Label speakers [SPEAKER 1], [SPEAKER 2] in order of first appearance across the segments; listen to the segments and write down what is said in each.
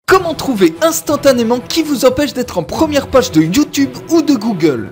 [SPEAKER 1] Comment trouver instantanément qui vous empêche d'être en première page de YouTube ou de Google?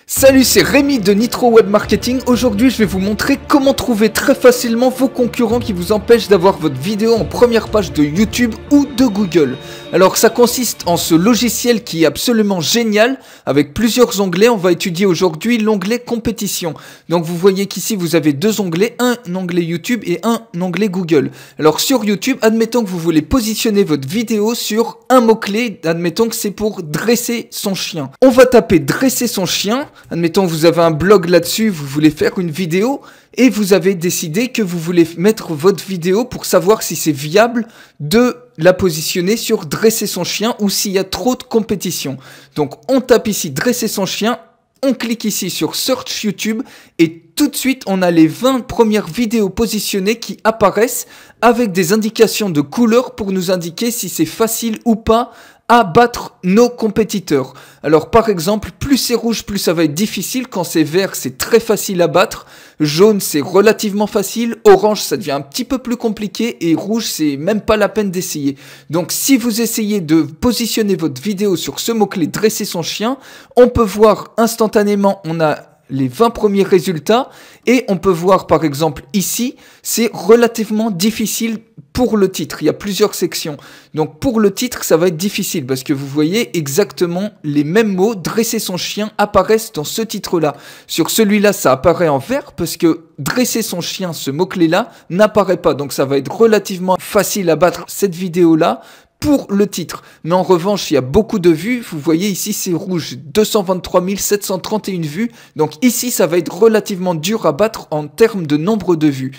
[SPEAKER 1] Salut, c'est Rémi de Nitro Web Marketing. Aujourd'hui, je vais vous montrer comment trouver très facilement vos concurrents qui vous empêchent d'avoir votre vidéo en première page de YouTube ou de Google. Alors, ça consiste en ce logiciel qui est absolument génial avec plusieurs onglets. On va étudier aujourd'hui l'onglet compétition. Donc, vous voyez qu'ici, vous avez deux onglets, un onglet YouTube et un onglet Google. Alors, sur YouTube, admettons que vous voulez positionner votre vidéo sur un mot-clé. Admettons que c'est pour dresser son chien. On va taper dresser son chien. Admettons que vous avez un blog là-dessus, vous voulez faire une vidéo et vous avez décidé que vous voulez mettre votre vidéo pour savoir si c'est viable de la positionner sur dresser son chien ou s'il y a trop de compétition. Donc on tape ici dresser son chien, on clique ici sur Search YouTube et tout de suite on a les 20 premières vidéos positionnées qui apparaissent avec des indications de couleurs pour nous indiquer si c'est facile ou pas à battre nos compétiteurs. Alors par exemple, plus c'est rouge, plus ça va être difficile. Quand c'est vert, c'est très facile à battre. Jaune, c'est relativement facile. Orange, ça devient un petit peu plus compliqué. Et rouge, c'est même pas la peine d'essayer. Donc si vous essayez de positionner votre vidéo sur ce mot-clé dresser son chien, on peut voir instantanément, on a les 20 premiers résultats et on peut voir par exemple ici, c'est relativement difficile pour le titre. Il y a plusieurs sections. Donc pour le titre, ça va être difficile parce que vous voyez exactement les mêmes mots, dresser son chien, apparaissent dans ce titre-là. Sur celui-là, ça apparaît en vert parce que dresser son chien, ce mot-clé-là, n'apparaît pas. Donc ça va être relativement facile à battre cette vidéo-là pour le titre. Mais en revanche, il y a beaucoup de vues. Vous voyez ici, c'est rouge. 223 731 vues. Donc ici, ça va être relativement dur à battre en termes de nombre de vues.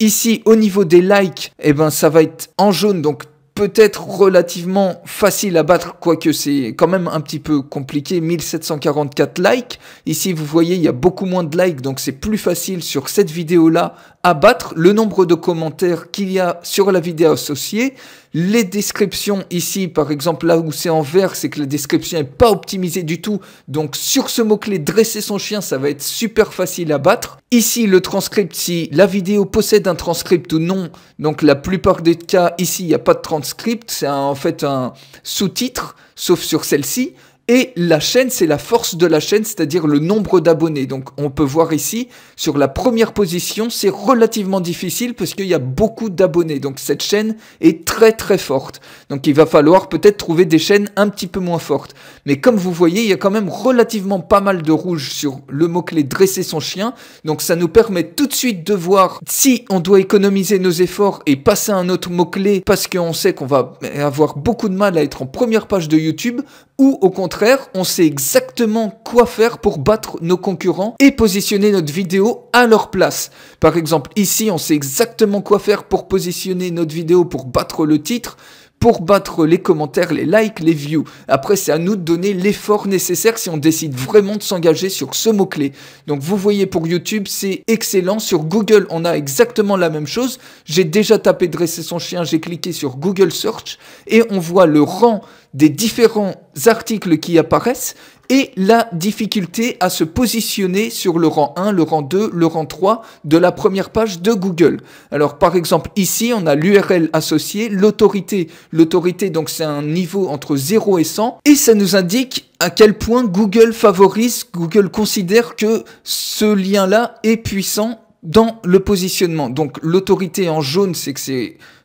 [SPEAKER 1] Ici, au niveau des likes, eh ben, ça va être en jaune. Donc peut-être relativement facile à battre, quoique c'est quand même un petit peu compliqué, 1744 likes. Ici, vous voyez, il y a beaucoup moins de likes, donc c'est plus facile sur cette vidéo-là à battre. Le nombre de commentaires qu'il y a sur la vidéo associée, les descriptions ici, par exemple, là où c'est en vert, c'est que la description n'est pas optimisée du tout. Donc sur ce mot-clé, dresser son chien, ça va être super facile à battre. Ici, le transcript, si la vidéo possède un transcript ou non, donc la plupart des cas, ici, il n'y a pas de transcript, c'est en fait un sous-titre, sauf sur celle-ci. Et la chaîne, c'est la force de la chaîne, c'est-à-dire le nombre d'abonnés. Donc on peut voir ici, sur la première position, c'est relativement difficile parce qu'il y a beaucoup d'abonnés. Donc cette chaîne est très très forte. Donc il va falloir peut-être trouver des chaînes un petit peu moins fortes. Mais comme vous voyez, il y a quand même relativement pas mal de rouge sur le mot-clé dresser son chien. Donc ça nous permet tout de suite de voir si on doit économiser nos efforts et passer à un autre mot-clé parce qu'on sait qu'on va avoir beaucoup de mal à être en première page de YouTube, ou au contraire, on sait exactement quoi faire pour battre nos concurrents et positionner notre vidéo à leur place. Par exemple, ici, on sait exactement quoi faire pour positionner notre vidéo pour battre le titre, pour battre les commentaires, les likes, les views. Après, c'est à nous de donner l'effort nécessaire si on décide vraiment de s'engager sur ce mot-clé. Donc, vous voyez, pour YouTube, c'est excellent. Sur Google, on a exactement la même chose. J'ai déjà tapé dresser son chien, j'ai cliqué sur Google Search et on voit le rang des différents articles qui apparaissent et la difficulté à se positionner sur le rang 1, le rang 2, le rang 3 de la première page de Google. Alors par exemple ici on a l'URL associée, l'autorité. L'autorité donc c'est un niveau entre 0 et 100 et ça nous indique à quel point Google favorise, Google considère que ce lien-là est puissant dans le positionnement. Donc l'autorité en jaune, c'est que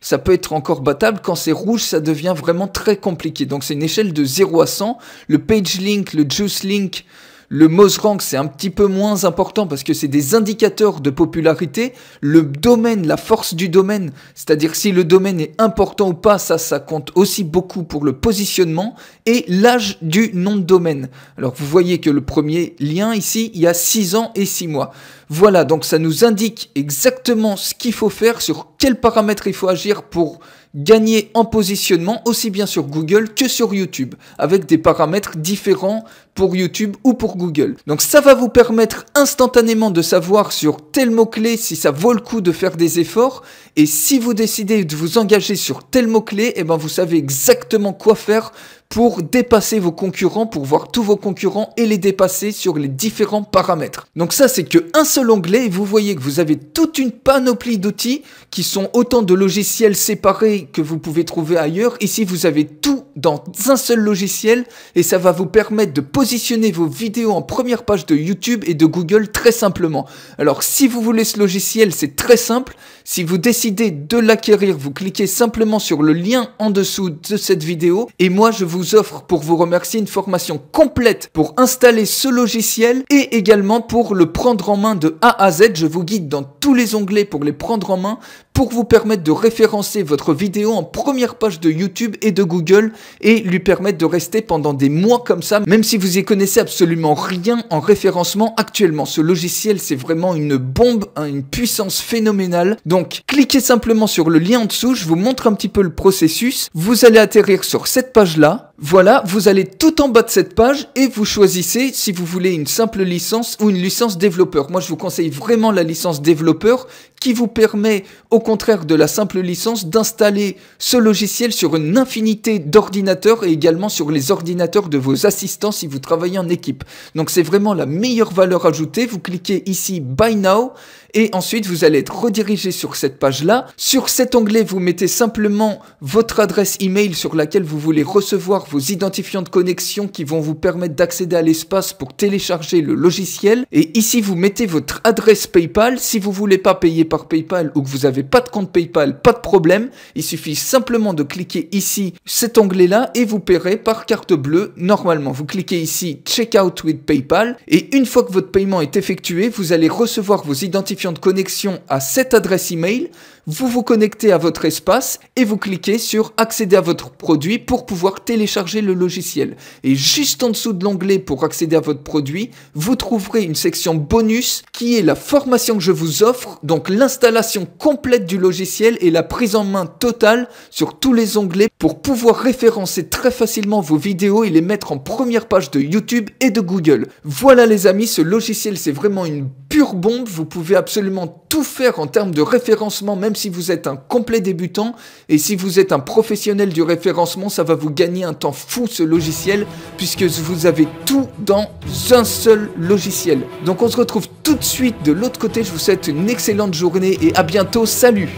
[SPEAKER 1] ça peut être encore battable. Quand c'est rouge, ça devient vraiment très compliqué. Donc c'est une échelle de 0 à 100. Le page link, le juice link, le mouse rank, c'est un petit peu moins important parce que c'est des indicateurs de popularité. Le domaine, la force du domaine, c'est-à-dire si le domaine est important ou pas, ça compte aussi beaucoup pour le positionnement. Et l'âge du nom de domaine. Alors vous voyez que le premier lien ici, il y a 6 ans et 6 mois. Voilà, donc ça nous indique exactement ce qu'il faut faire, sur quels paramètres il faut agir pour gagner en positionnement, aussi bien sur Google que sur YouTube, avec des paramètres différents pour YouTube ou pour Google. Donc ça va vous permettre instantanément de savoir sur tel mot-clé si ça vaut le coup de faire des efforts, et si vous décidez de vous engager sur tel mot-clé, eh ben vous savez exactement quoi faire pour dépasser vos concurrents, pour voir tous vos concurrents et les dépasser sur les différents paramètres. Donc ça, c'est qu'un seul onglet et vous voyez que vous avez toute une panoplie d'outils qui sont autant de logiciels séparés que vous pouvez trouver ailleurs. Ici, vous avez tout dans un seul logiciel et ça va vous permettre de positionner vos vidéos en première page de YouTube et de Google très simplement. Alors, si vous voulez ce logiciel, c'est très simple. Si vous décidez de l'acquérir, vous cliquez simplement sur le lien en dessous de cette vidéo et moi, je vous offre pour vous remercier une formation complète pour installer ce logiciel et également pour le prendre en main de A à Z. Je vous guide dans tous les onglets pour les prendre en main pour vous permettre de référencer votre vidéo en première page de YouTube et de Google et lui permettre de rester pendant des mois comme ça, même si vous y connaissez absolument rien en référencement actuellement. Ce logiciel, c'est vraiment une bombe, une puissance phénoménale. Donc, cliquez simplement sur le lien en dessous, je vous montre un petit peu le processus. Vous allez atterrir sur cette page-là. Voilà, vous allez tout en bas de cette page et vous choisissez si vous voulez une simple licence ou une licence développeur. Moi, je vous conseille vraiment la licence développeur qui vous permet, au contraire de la simple licence, d'installer ce logiciel sur une infinité d'ordinateurs et également sur les ordinateurs de vos assistants si vous travaillez en équipe. Donc, c'est vraiment la meilleure valeur ajoutée. Vous cliquez ici « Buy Now ». Et ensuite, vous allez être redirigé sur cette page-là. Sur cet onglet, vous mettez simplement votre adresse email sur laquelle vous voulez recevoir vos identifiants de connexion qui vont vous permettre d'accéder à l'espace pour télécharger le logiciel. Et ici, vous mettez votre adresse PayPal. Si vous voulez pas payer par PayPal ou que vous n'avez pas de compte PayPal, pas de problème. Il suffit simplement de cliquer ici, cet onglet-là, et vous paierez par carte bleue normalement. Vous cliquez ici « Check out with PayPal » et une fois que votre paiement est effectué, vous allez recevoir vos identifiants de connexion à cette adresse email, vous vous connectez à votre espace et vous cliquez sur accéder à votre produit pour pouvoir télécharger le logiciel. Et juste en dessous de l'onglet pour accéder à votre produit, vous trouverez une section bonus qui est la formation que je vous offre, donc l'installation complète du logiciel et la prise en main totale sur tous les onglets pour pouvoir référencer très facilement vos vidéos et les mettre en première page de YouTube et de Google. Voilà les amis, ce logiciel c'est vraiment une pure bombe, vous pouvez absolument tout faire en termes de référencement, même si vous êtes un complet débutant, et si vous êtes un professionnel du référencement, ça va vous gagner un temps fou ce logiciel, puisque vous avez tout dans un seul logiciel. Donc on se retrouve tout de suite de l'autre côté, je vous souhaite une excellente journée et à bientôt, salut!